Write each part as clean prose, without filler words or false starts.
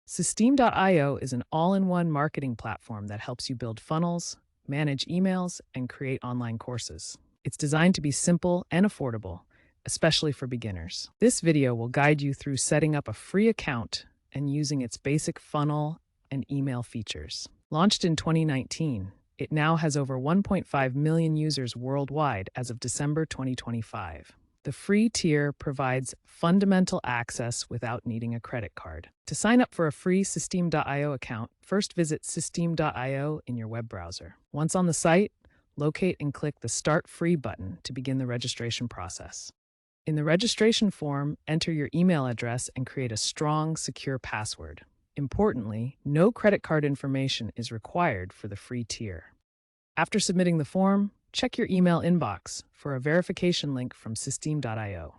Systeme.io is an all-in-one marketing platform that helps you build funnels, manage emails, and create online courses. It's designed to be simple and affordable, especially for beginners. This video will guide you through setting up a free account and using its basic funnel and email features. Launched in 2019, it now has over 1.5 million users worldwide as of December 2025. The free tier provides fundamental access without needing a credit card. To sign up for a free Systeme.io account, first visit Systeme.io in your web browser. Once on the site, locate and click the Start Free button to begin the registration process. In the registration form, enter your email address and create a strong, secure password. Importantly, no credit card information is required for the free tier. After submitting the form, check your email inbox for a verification link from Systeme.io.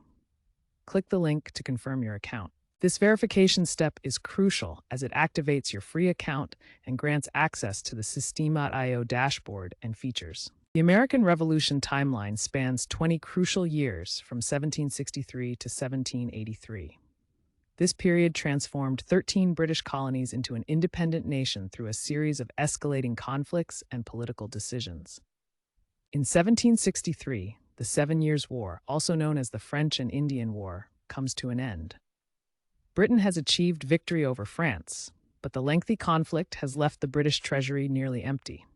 Click the link to confirm your account. This verification step is crucial as it activates your free account and grants access to the Systeme.io dashboard and features. The American Revolution timeline spans 20 crucial years from 1763 to 1783. This period transformed 13 British colonies into an independent nation through a series of escalating conflicts and political decisions. In 1763, the 7 Years' War, also known as the French and Indian War, comes to an end. Britain has achieved victory over France, but the lengthy conflict has left the British treasury nearly empty.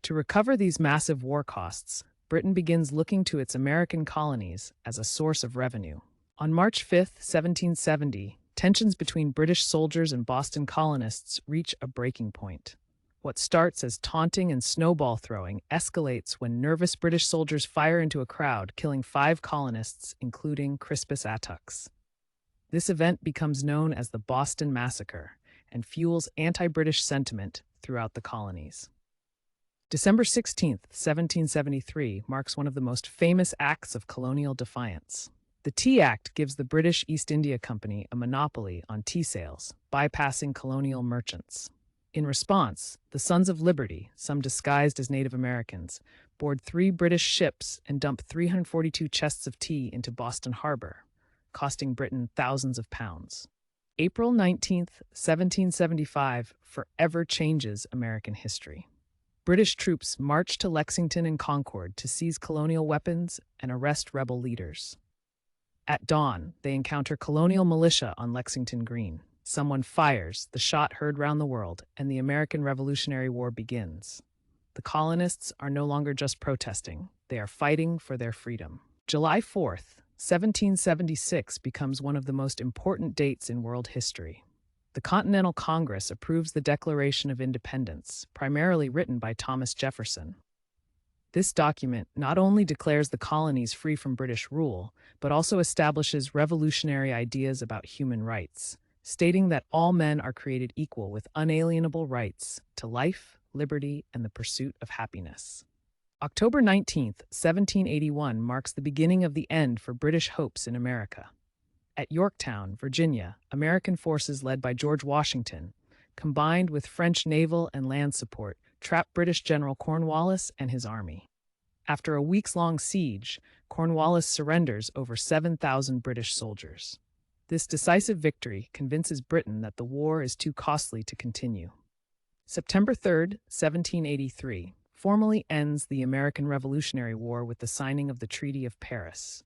To recover these massive war costs, Britain begins looking to its American colonies as a source of revenue. On March 5, 1770, tensions between British soldiers and Boston colonists reach a breaking point. What starts as taunting and snowball throwing escalates when nervous British soldiers fire into a crowd, killing 5 colonists, including Crispus Attucks. This event becomes known as the Boston Massacre and fuels anti-British sentiment throughout the colonies. December 16, 1773, marks one of the most famous acts of colonial defiance. The Tea Act gives the British East India Company a monopoly on tea sales, bypassing colonial merchants. In response, the Sons of Liberty, some disguised as Native Americans, board 3 British ships and dump 342 chests of tea into Boston Harbor, costing Britain thousands of pounds. April 19, 1775, forever changes American history. British troops march to Lexington and Concord to seize colonial weapons and arrest rebel leaders. At dawn, they encounter colonial militia on Lexington Green. Someone fires, the shot heard round the world, and the American Revolutionary War begins. The colonists are no longer just protesting, they are fighting for their freedom. July 4th, 1776 becomes one of the most important dates in world history. The Continental Congress approves the Declaration of Independence, primarily written by Thomas Jefferson. This document not only declares the colonies free from British rule, but also establishes revolutionary ideas about human rights, stating that all men are created equal with unalienable rights to life, liberty, and the pursuit of happiness. October 19, 1781 marks the beginning of the end for British hopes in America. At Yorktown, Virginia, American forces led by George Washington, combined with French naval and land support, trapped British General Cornwallis and his army. After a weeks-long siege, Cornwallis surrenders over 7,000 British soldiers. This decisive victory convinces Britain that the war is too costly to continue. September 3, 1783, formally ends the American Revolutionary War with the signing of the Treaty of Paris.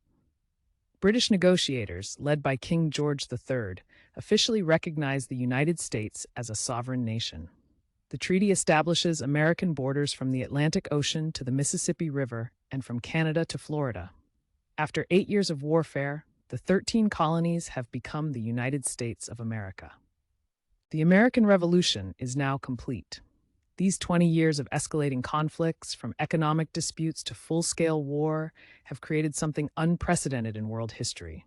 British negotiators, led by King George III, officially recognized the United States as a sovereign nation. The treaty establishes American borders from the Atlantic Ocean to the Mississippi River and from Canada to Florida. After 8 years of warfare, the 13 colonies have become the United States of America. The American Revolution is now complete. These 20 years of escalating conflicts, from economic disputes to full-scale war, have created something unprecedented in world history,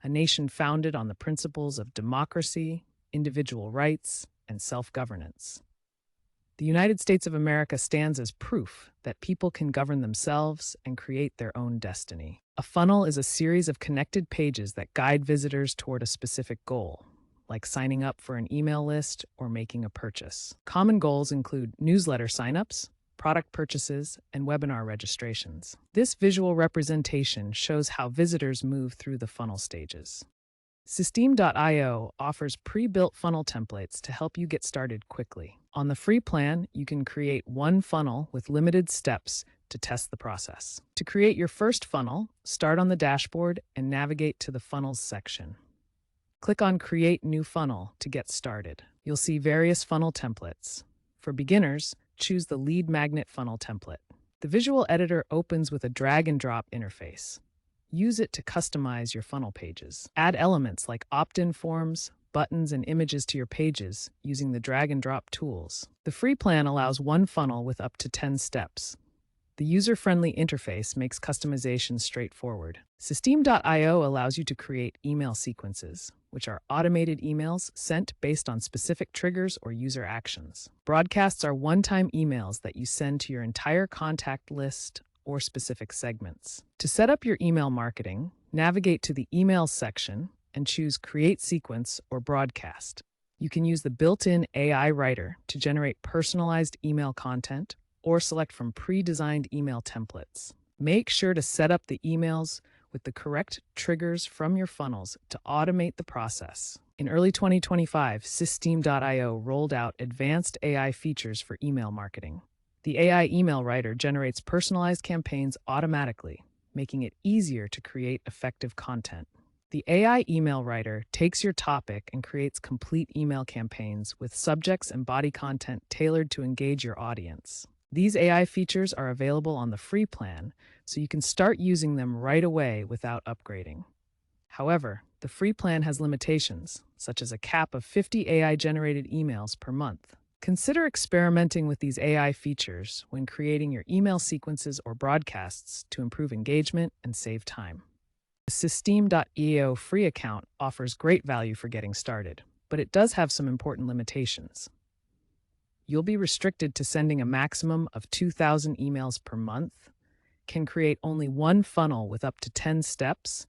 a nation founded on the principles of democracy, individual rights, and self-governance. The United States of America stands as proof that people can govern themselves and create their own destiny. A funnel is a series of connected pages that guide visitors toward a specific goal, like signing up for an email list or making a purchase. Common goals include newsletter signups, product purchases, and webinar registrations. This visual representation shows how visitors move through the funnel stages. Systeme.io offers pre-built funnel templates to help you get started quickly. On the free plan, you can create one funnel with limited steps to test the process. To create your first funnel, start on the dashboard and navigate to the Funnels section. Click on Create New Funnel to get started. You'll see various funnel templates. For beginners, choose the Lead Magnet Funnel template. The visual editor opens with a drag-and-drop interface. Use it to customize your funnel pages. Add elements like opt-in forms, buttons, and images to your pages using the drag-and-drop tools. The free plan allows one funnel with up to 10 steps. The user-friendly interface makes customization straightforward. Systeme.io allows you to create email sequences, which are automated emails sent based on specific triggers or user actions. Broadcasts are one-time emails that you send to your entire contact list or specific segments. To set up your email marketing, navigate to the Emails section and choose Create Sequence or Broadcast. You can use the built-in AI writer to generate personalized email content or select from pre-designed email templates. Make sure to set up the emails with the correct triggers from your funnels to automate the process. In early 2025, Systeme.io rolled out advanced AI features for email marketing. The AI email writer generates personalized campaigns automatically, making it easier to create effective content. The AI email writer takes your topic and creates complete email campaigns with subjects and body content tailored to engage your audience. These AI features are available on the free plan, so you can start using them right away without upgrading. However, the free plan has limitations, such as a cap of 50 AI-generated emails per month. Consider experimenting with these AI features when creating your email sequences or broadcasts to improve engagement and save time. The Systeme.io free account offers great value for getting started, but it does have some important limitations. You'll be restricted to sending a maximum of 2,000 emails per month, can create only one funnel with up to 10 steps,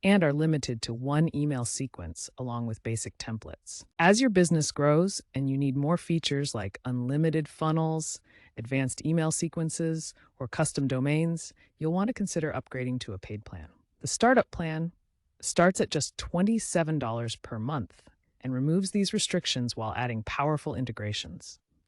and are limited to one email sequence along with basic templates. As your business grows and you need more features like unlimited funnels, advanced email sequences, or custom domains, you'll want to consider upgrading to a paid plan. The startup plan starts at just $27 per month and removes these restrictions while adding powerful integrations.